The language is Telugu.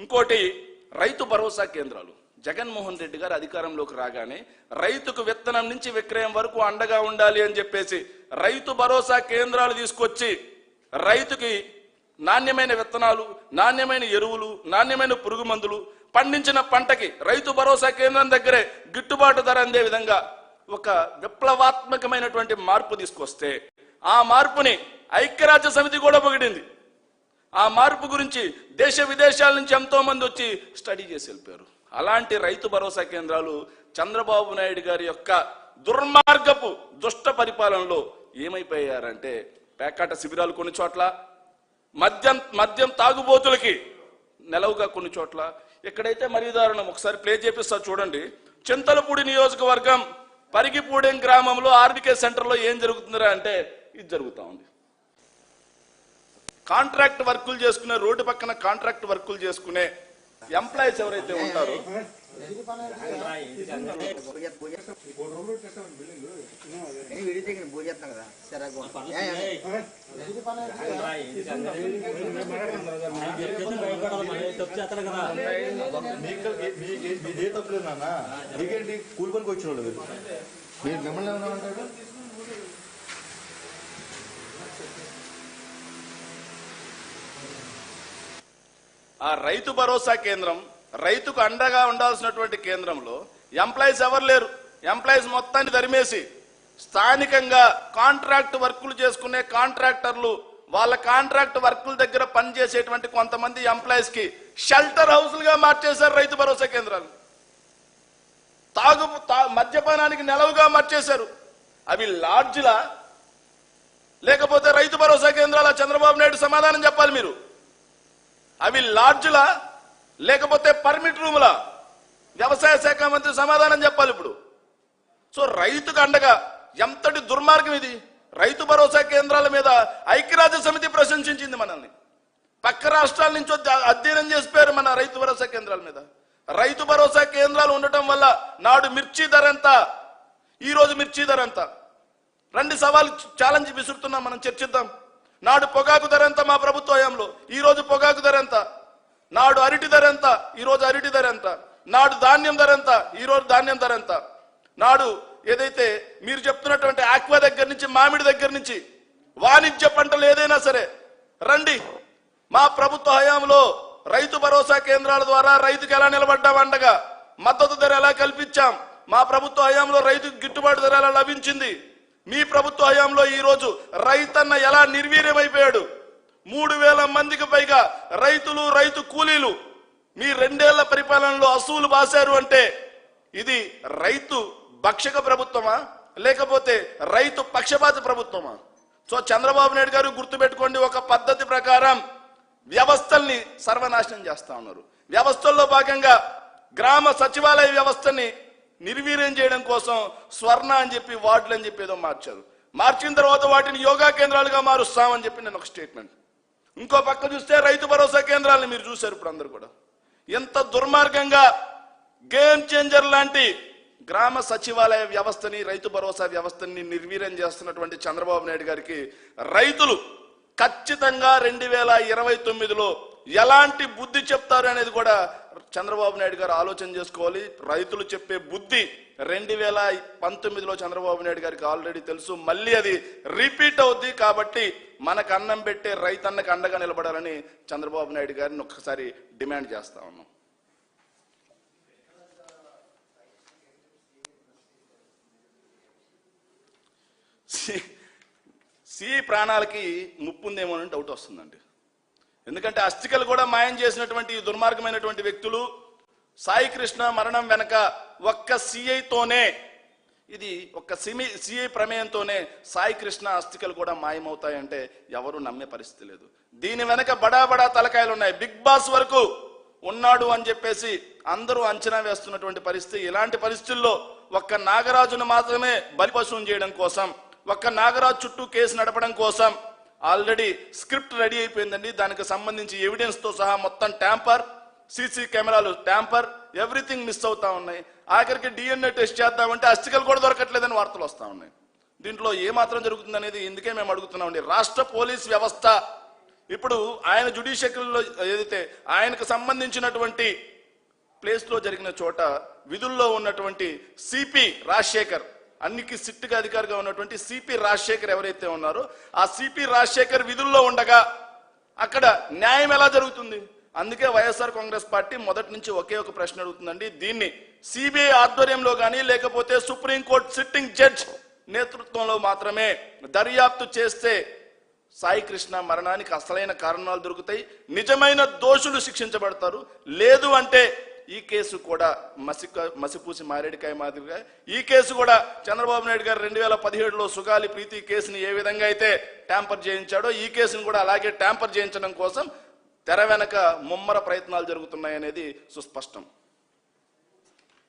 ఇంకోటి రైతు భరోసా కేంద్రాలు. జగన్మోహన్ రెడ్డి గారు అధికారంలోకి రాగానే రైతుకు విత్తనం నుంచి విక్రయం వరకు అండగా ఉండాలి అని చెప్పేసి రైతు భరోసా కేంద్రాలు తీసుకొచ్చి రైతుకి నాణ్యమైన విత్తనాలు, నాణ్యమైన ఎరువులు, నాణ్యమైన పురుగు మందులు, పండించిన పంటకి రైతు భరోసా కేంద్రం దగ్గరే గిట్టుబాటు ధర అందే విధంగా ఒక విప్లవాత్మకమైనటువంటి మార్పు తీసుకొస్తే ఆ మార్పుని ఐక్యరాజ్య సమితి కూడా పొగిడింది. ఆ మార్పు గురించి దేశ విదేశాల నుంచి ఎంతో మంది వచ్చి స్టడీ చేసి వెళ్ళిపోయారు. అలాంటి రైతు భరోసా కేంద్రాలు చంద్రబాబు నాయుడు గారి యొక్క దుర్మార్గపు దుష్ట పరిపాలనలో ఏమైపోయారంటే పేకాట శిబిరాలు కొన్ని చోట్ల, మద్యం తాగుబోతులకి నెలవుగా కొన్ని చోట్ల. ఎక్కడైతే మరీ దారుణం, ఒకసారి ప్లే చేపిస్తా చూడండి. చింతలపూడి నియోజకవర్గం పరిగిపూడెం గ్రామంలో ఆర్బికే సెంటర్లో ఏం జరుగుతుందిరా అంటే ఇది జరుగుతూ ఉంది. కాంట్రాక్ట్ వర్కులు చేసుకునే, రోడ్డు పక్కన కాంట్రాక్ట్ వర్కులు చేసుకునే ఎంప్లాయీస్ ఎవరైతే ఉంటారో కూలి పనికి వచ్చిన వాళ్ళు మిమ్మల్ని ఏమన్నా ఆ రైతు భరోసా కేంద్రం, రైతుకు అండగా ఉండాల్సినటువంటి కేంద్రంలో ఎంప్లాయీస్ ఎవరు లేరు. ఎంప్లాయీస్ మొత్తాన్ని తరిమేసి స్థానికంగా కాంట్రాక్ట్ వర్కులు చేసుకునే కాంట్రాక్టర్లు, వాళ్ళ కాంట్రాక్ట్ వర్కుల దగ్గర పనిచేసేటువంటి కొంతమంది ఎంప్లాయీస్ కి షెల్టర్ హౌస్లుగా మార్చేశారు రైతు భరోసా కేంద్రాలు. మద్యపానానికి నెలవుగా మార్చేశారు. అవి లాడ్జ్లా లేకపోతే రైతు భరోసా కేంద్రాల? చంద్రబాబు నాయుడు సమాధానం చెప్పాలి మీరు. అవి లాడ్జ్లా లేకపోతే పర్మిట్ రూములా? వ్యవసాయ శాఖ మంత్రి సమాధానం చెప్పాలి ఇప్పుడు. సో రైతుకు అండగా ఎంతటి దుర్మార్గం ఇది! రైతు భరోసా కేంద్రాల మీద ఐక్యరాజ్య సమితి ప్రశంసించింది మనల్ని. పక్క రాష్ట్రాల నుంచి అధ్యయనం చేసిపోయారు మన రైతు భరోసా కేంద్రాల మీద. రైతు భరోసా కేంద్రాలు ఉండటం వల్ల నాడు మిర్చి ధర ఎంత, ఈరోజు మిర్చి ధర ఎంత? రండి సవాల్ ఛాలెంజ్ విసురుతున్నాం, మనం చర్చిద్దాం. నాడు పొగాకు ధర ఎంత మా ప్రభుత్వ హయాంలో, ఈరోజు పొగాకు ధర ఎంత? నాడు అరటి ధర ఎంత, ఈరోజు అరటి ధర ఎంత? నాడు ధాన్యం ధర ఎంత, ఈరోజు ధాన్యం ధర ఎంత? నాడు ఏదైతే మీరు చెప్తున్నటువంటి ఆక్వా దగ్గర నుంచి, మామిడి దగ్గర నుంచి వాణిజ్య పంటలు ఏదైనా సరే రండి. మా ప్రభుత్వ హయాంలో రైతు భరోసా కేంద్రాల ద్వారా రైతుకు ఎలా నిలబడ్డాం, అండగా మద్దతు ధర ఎలా కల్పించాం, మా ప్రభుత్వ హయాంలో రైతుకు గిట్టుబాటు ధర ఎలా లభించింది, మీ ప్రభుత్వ హయాంలో ఈ రోజు రైతన్న ఎలా నిర్వీర్యమైపోయాడు. 3000 మందికి పైగా రైతులు, రైతు కూలీలు మీ 2 ఏళ్ల పరిపాలనలో అసూలు బాశారు అంటే ఇది రైతు భక్షక ప్రభుత్వమా లేకపోతే రైతు పక్షపాత ప్రభుత్వమా? సో చంద్రబాబు నాయుడు గారు గుర్తుపెట్టుకోండి, ఒక పద్ధతి ప్రకారం వ్యవస్థల్ని సర్వనాశనం చేస్తా ఉన్నారు. వ్యవస్థల్లో భాగంగా గ్రామ సచివాలయ వ్యవస్థని నిర్వీర్యం చేయడం కోసం స్వర్ణ అని చెప్పి, వార్డులు అని చెప్పి ఏదో మార్చారు. మార్చిన తర్వాత వాటిని యోగా కేంద్రాలుగా మారుస్తామని చెప్పి నేను ఒక స్టేట్మెంట్. ఇంకో పక్క చూస్తే రైతు భరోసా కేంద్రాలను మీరు చూశారు ఇప్పుడు అందరు కూడా. ఎంత దుర్మార్గంగా గేమ్ చేంజర్ లాంటి గ్రామ సచివాలయ వ్యవస్థని, రైతు భరోసా వ్యవస్థని నిర్వీర్యం చేస్తున్నటువంటి చంద్రబాబు నాయుడు గారికి రైతులు ఖచ్చితంగా 2029లో ఎలాంటి బుద్ధి చెప్తారు అనేది కూడా చంద్రబాబు నాయుడు గారు ఆలోచన చేసుకోవాలి. రైతులు చెప్పే బుద్ధి 2019లో చంద్రబాబు నాయుడు గారికి ఆల్రెడీ తెలుసు. మళ్ళీ అది రిపీట్ అవుద్ది. కాబట్టి మనకు అన్నం పెట్టే రైతన్నకు అండగా నిలబడాలని చంద్రబాబు నాయుడు గారిని ఒక్కసారి డిమాండ్ చేస్తా ఉన్నాం. ప్రాణాలకి ముప్పు ఉందేమో అని డౌట్ వస్తుందండి. ఎందుకంటే అస్థికలు కూడా మాయం చేసినటువంటి దుర్మార్గమైనటువంటి వ్యక్తులు, సాయి కృష్ణ మరణం వెనక ఒక్క సిఐతోనే, ఇది ఒక్క సిఐ ప్రమేయంతోనే సాయి కృష్ణ అస్థికలు కూడా మాయమవుతాయంటే ఎవరు నమ్మే పరిస్థితి లేదు. దీని వెనక బడా బడా తలకాయలు ఉన్నాయి. బిగ్ బాస్ వరకు ఉన్నాడు అని చెప్పేసి అందరూ అంచనా వేస్తున్నటువంటి పరిస్థితి. ఇలాంటి పరిస్థితుల్లో ఒక్క నాగరాజును మాత్రమే బలిపశువును చేయడం కోసం, ఒక్క నాగరాజు చుట్టూ కేసు నడపడం కోసం ఆల్రెడీ స్క్రిప్ట్ రెడీ అయిపోయిందండి. దానికి సంబంధించి ఎవిడెన్స్ తో సహా మొత్తం ట్యాంపర్, సీసీ కెమెరాలు ట్యాంపర్, ఎవ్రీథింగ్ మిస్ అవుతా ఉన్నాయి. ఆఖరికి DNA టెస్ట్ చేద్దామంటే అస్థికలు కూడా దొరకట్లేదని వార్తలు వస్తా ఉన్నాయి. దీంట్లో ఏ మాత్రం జరుగుతుంది అనేది ఇందుకే మేము అడుగుతున్నామండి. రాష్ట్ర పోలీస్ వ్యవస్థ ఇప్పుడు ఆయన జ్యుడిషియరీలో ఏదైతే ఆయనకు సంబంధించినటువంటి ప్లేస్లో జరిగిన చోట విధుల్లో ఉన్నటువంటి సిపి రాజశేఖర్, అన్నికి సిట్టుగా అధికారిగా ఉన్నటువంటి సిపి రాజశేఖర్ ఎవరైతే ఉన్నారో ఆ సిపి రాజశేఖర్ విధుల్లో ఉండగా అక్కడ న్యాయం ఎలా జరుగుతుంది? అందుకే వైఎస్ఆర్ కాంగ్రెస్ పార్టీ మొదటి నుంచి ఒకే ఒక ప్రశ్న అడుగుతుందండి, దీన్ని సిబిఐ ఆధ్వర్యంలో కానీ లేకపోతే సుప్రీంకోర్టు సిట్టింగ్ జడ్జ్ నేతృత్వంలో మాత్రమే దర్యాప్తు చేస్తే సాయి కృష్ణ మరణానికి అసలైన కారణాలు దొరుకుతాయి, నిజమైన దోషులు శిక్షించబడతారు. లేదు అంటే ఈ కేసు కూడా మసిపూసి మారేడికాయ మాదిరిగా ఈ కేసు కూడా చంద్రబాబు నాయుడు గారు 2017లో సుగాలి ప్రీతి కేసుని ఏ విధంగా అయితే ట్యాంపర్ చేయించాడో ఈ కేసును కూడా అలాగే ట్యాంపర్ చేయించడం కోసం తెర వెనక ముమ్మర ప్రయత్నాలు జరుగుతున్నాయనేది సుస్పష్టం.